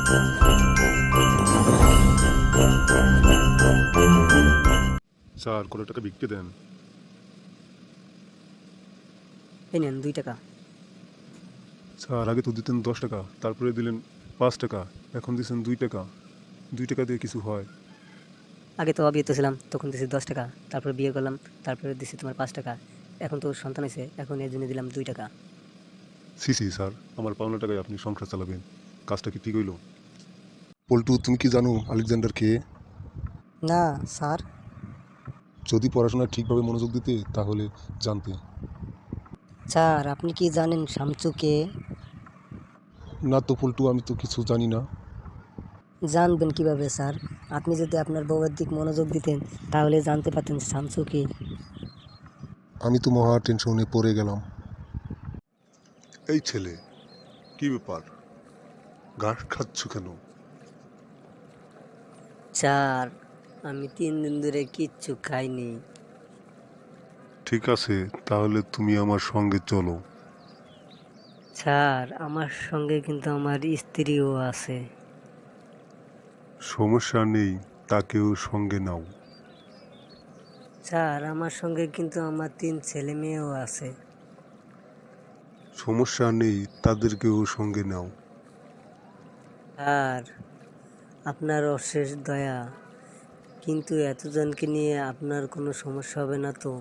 Sir কত টাকা বিক্রি দেন? এই নেন 2 টাকা। স্যার আগে তো দিতেন 10 টাকা, তারপরে দিলেন 5 টাকা, এখন দিচ্ছেন 2 টাকা। 2 টাকা দিয়ে কিছু হয়? আগে তো অবিবাহিত ছিলাম, তখন দিছি 10 টাকা। তারপর বিয়ে করলাম, তারপরে দিছি তোমার 5 টাকা। এখন তো সন্তান হয়েছে, এখন এর জন্য দিলাম 2 টাকা। সি সি স্যার, আমার পাওনা টাকায় আপনি সংসার চালাবেন? কাজটা কি ঠিক হইল? পল্টু, তুমি কি জানো আলেকজান্ডার কে? না স্যার। যদি পড়াশোনা ঠিকভাবে মনোযোগ দিতে তাহলে জানতে। স্যার আপনি কি জানেন শামচু কে? না তো পল্টু, আমি তো কিছু জানি না। জানবেন কিভাবে স্যার? আপনি যদি আপনার বউয়ের দিক মনোযোগ দিতেন তাহলে জানতে পারতেন শামসু কি। আমি তো মহা টেনশনে পড়ে গেলাম। এই ছেলে, কি ব্যাপার? ঘাস খাচ্ছ কেন? স্যার আমি 3 দিন ধরে কিচ্ছু খাইনি। ঠিক আছে, তাহলে তুমি আমার সঙ্গে চলো। স্যার আমার সঙ্গে কিন্তু আমার স্ত্রীও আছে। সমস্যা নেই, তাকেও সঙ্গে নাও। স্যার আমার সঙ্গে কিন্তু আমার 3 ছেলে মেয়েও আছে। সমস্যা নেই, তাদেরকেও সঙ্গে নাও। স্যার আপনার অশেষ দয়া, কিন্তু এতজনকে নিয়ে আপনার কোনো সমস্যা হবে না তো?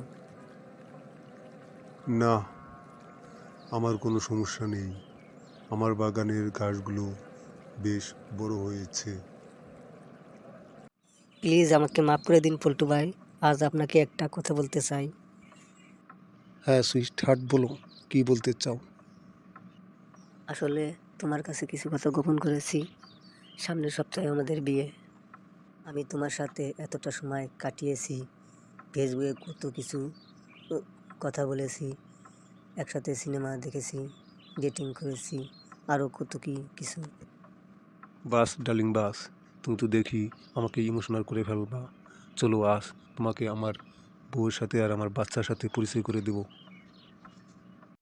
না, আমার কোনো সমস্যা নেই। আমার বাগানের ঘাসগুলো বেশ বড় হয়েছে। প্লিজ আমাকে মাফ করে দিন পল্টু ভাই, আজ আপনাকে একটা কথা বলতে চাই। হ্যাঁ সুইট হার্ট, বলো, কি বলতে চাও? আসলে তোমার কাছে কিছু কথা গোপন করেছি। সামনের সপ্তাহে আমাদের বিয়ে। আমি তোমার সাথে এতটা সময় কাটিয়েছি, ফেসবুকে কত কিছু উ, কথা বলেছি, একসাথে সিনেমা দেখেছি, ডেটিং করেছি, আরও কত কি কিছু। বাস ডার্লিং বাস, তুমি তো দেখি আমাকে ইমোশনাল করে ফেলবা। চলো আজ তোমাকে আমার বউয়ের সাথে আর আমার বাচ্চার সাথে পরিচয় করে দেবো।